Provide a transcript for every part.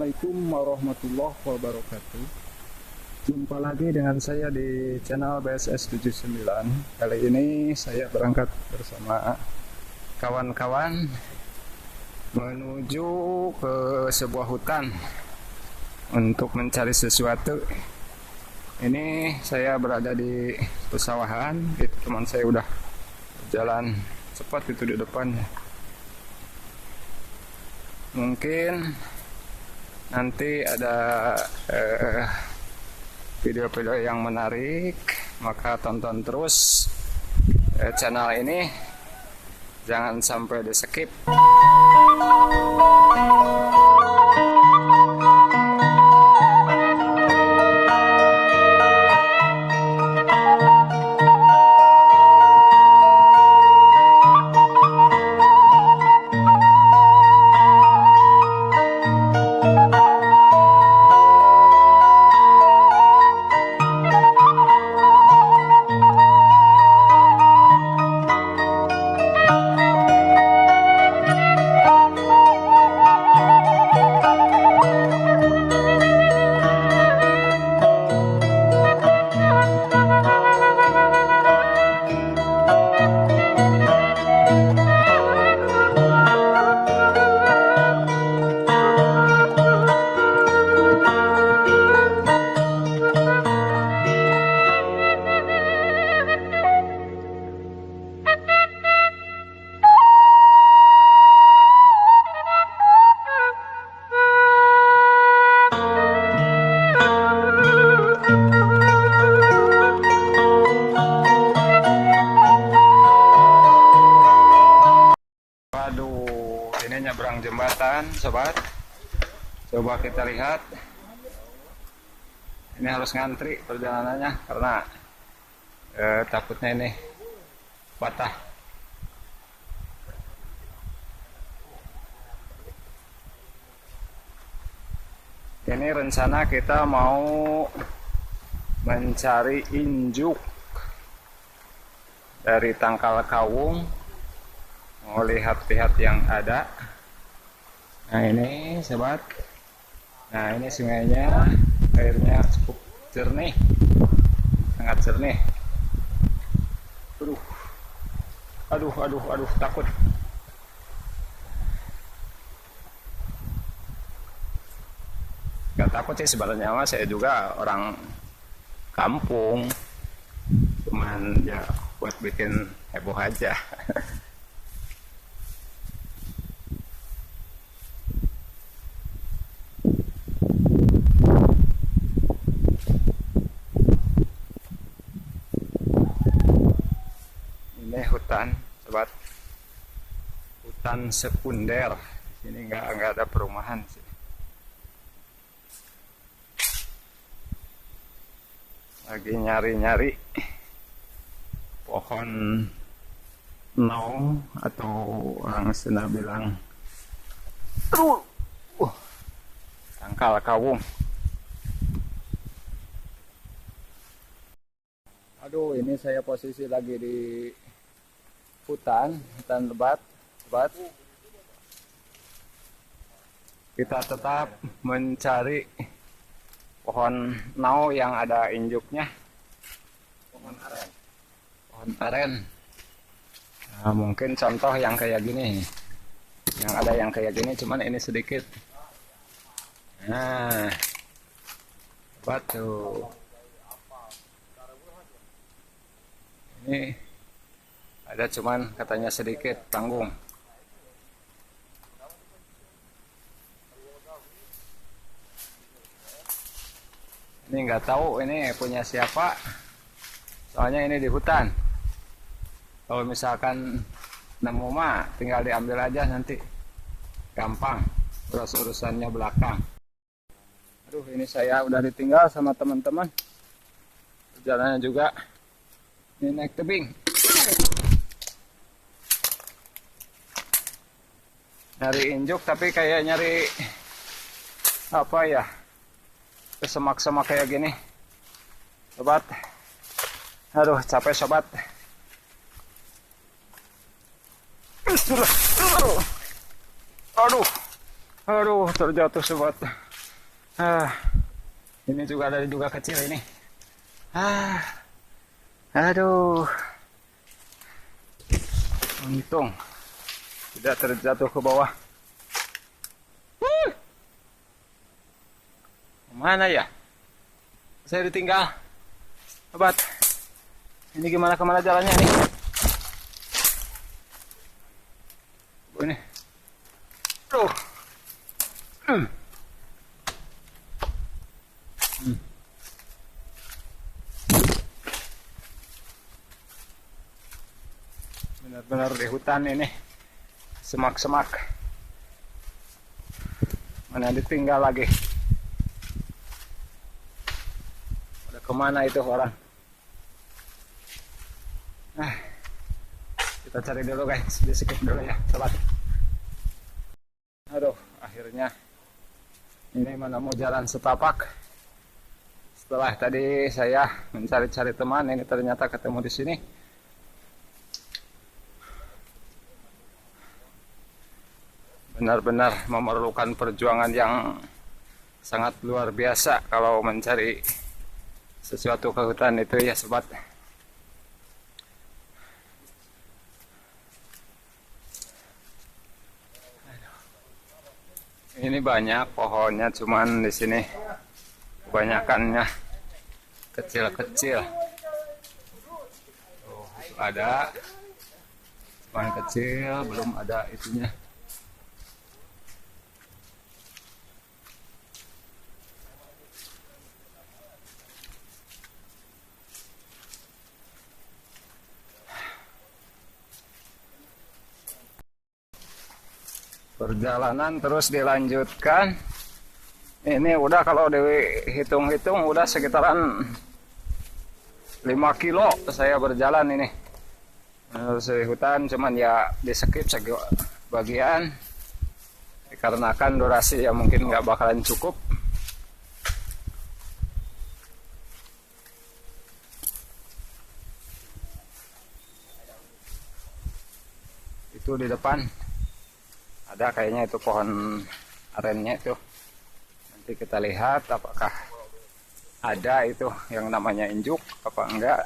Assalamualaikum warahmatullahi wabarakatuh. Jumpa lagi dengan saya di channel BSS 79. Kali ini saya berangkat bersama kawan-kawan menuju ke sebuah hutan untuk mencari sesuatu. Ini saya berada di pesawahan, teman saya udah jalan cepat itu di depannya. Mungkin nanti ada video-video yang menarik, maka tonton terus channel ini, jangan sampai di skip. Waduh, ini nyebrang jembatan, sobat. Coba kita lihat. Ini harus ngantri perjalanannya karena takutnya ini patah. Ini rencana kita mau mencari injuk dari Tangkal Kawung. Mau lihat-lihat yang ada. Nah ini sobat, nah ini sungainya, airnya cukup jernih, sangat jernih. Aduh, takut. Gak takut sih sebenarnya, mas saya juga orang kampung, cuman ya buat bikin heboh aja. Hutan, sobat, hutan sekunder. Sini nggak ada perumahan sih. Lagi nyari-nyari pohon naung atau orang Sunda bilang Tangkal Kawung. Aduh, ini saya posisi lagi di hutan lebat. Kita tetap mencari pohon nau yang ada injuknya. Pohon aren. Nah, mungkin contoh yang kayak gini. Yang ada yang kayak gini, cuman ini sedikit. Nah, batu. Ini ada cuman katanya sedikit tanggung. Ini nggak tahu ini punya siapa. Soalnya ini di hutan. Kalau misalkan nemu mah tinggal diambil aja nanti. Gampang. Terus urusannya belakang. Aduh, ini saya udah ditinggal sama teman-teman. Perjalanannya juga ini naik tebing. Nyari injuk tapi kayak nyari apa ya, ke semak-semak kayak gini, sobat. Aduh, capek sobat. Aduh, terjatuh sobat. Ah, ini juga ada juga kecil ini. Ah, aduh. Untung tidak terjatuh ke bawah. Mana ya? Saya ditinggal. Sobat. Ini gimana kemana jalannya nih? Ini. Tuh. Benar-benar di hutan ini. Semak-semak. Mana ditinggal lagi? Udah kemana itu orang? Nah, kita cari dulu guys, di skip dulu ya, sobat. Aduh, akhirnya ini mana mau jalan setapak. Setelah tadi saya mencari-cari teman, ini ternyata ketemu di sini. Benar-benar memerlukan perjuangan yang sangat luar biasa kalau mencari sesuatu ke hutan itu ya, sobat. Ini banyak pohonnya, cuman di sini kebanyakannya kecil-kecil. Oh, ada, cuman kecil, belum ada itunya. Perjalanan terus dilanjutkan. Ini udah kalau dihitung-hitung udah sekitaran 5 kilo saya berjalan ini. Terus di hutan, cuman ya di skip sebagian dikarenakan durasi ya mungkin nggak bakalan cukup. Itu di depan ada kayaknya itu pohon arennya itu. Nanti kita lihat apakah ada itu yang namanya injuk apa enggak.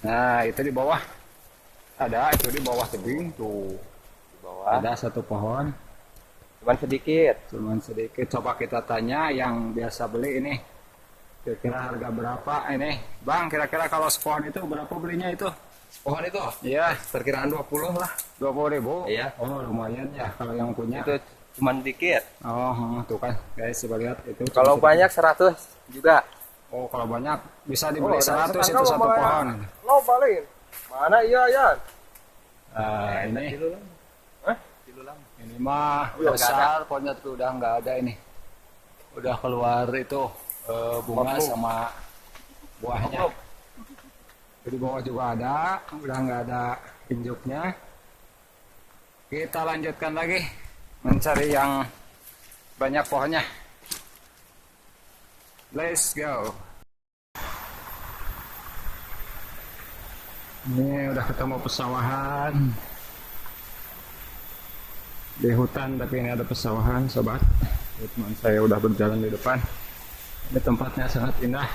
Nah, itu di bawah. Ada itu di bawah tebing tuh. Di bawah ada satu pohon. Cuman sedikit. Coba kita tanya yang biasa beli ini. Kira-kira harga berapa ini? Bang, kira-kira kalau sepohon itu berapa belinya itu? Pohon itu? Iya, Perkiraan 20 lah. 20.000. Iya. Oh, lumayan ya kalau yang punya. Itu cuman dikit. Oh, tuh kan. Guys, coba lihat itu. Kalau banyak 100 juga. Oh, kalau banyak bisa dibeli 100 itu satu pohon. Lo paling. Mana iya ya? Ini. Hah? Ini mah Udah besar, pohonnya tuh udah nggak ada ini. Udah keluar itu bunga sama buahnya. Di bawah juga ada, udah nggak ada injuknya. Kita lanjutkan lagi mencari yang banyak pohonnya. Let's go. Ini udah ketemu pesawahan. Di hutan tapi ini ada pesawahan, sobat. Teman saya udah berjalan di depan. Ini tempatnya sangat indah.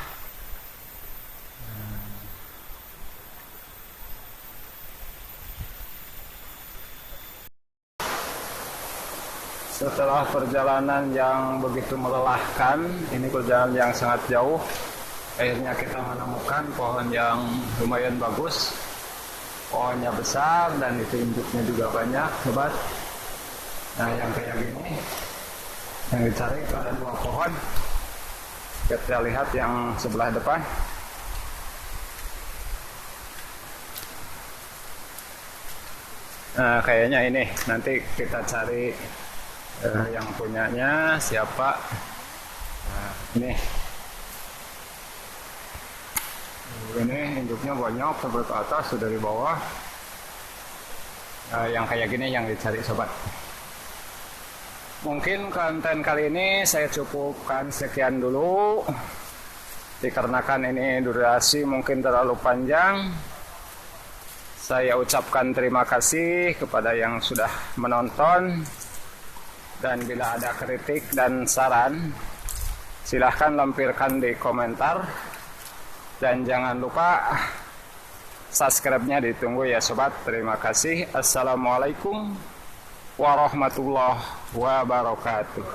Setelah perjalanan yang begitu melelahkan, ini perjalanan yang sangat jauh, akhirnya kita menemukan pohon yang lumayan bagus. Pohonnya besar dan itu induknya juga banyak, sobat. Nah, yang kayak gini yang dicari itu ada 2 pohon. Kita lihat yang sebelah depan. Nah, kayaknya ini nanti kita cari yang punyanya siapa. Nah, ini induknya banyak sampai ke atas, sudah di bawah. Yang kayak gini yang dicari, sobat. Mungkin konten kali ini saya cukupkan sekian dulu. Dikarenakan ini durasi mungkin terlalu panjang, saya ucapkan terima kasih kepada yang sudah menonton. Dan bila ada kritik dan saran, silahkan lampirkan di komentar. Dan jangan lupa subscribe-nya ditunggu ya sobat. Terima kasih. Assalamualaikum warahmatullahi wabarakatuh.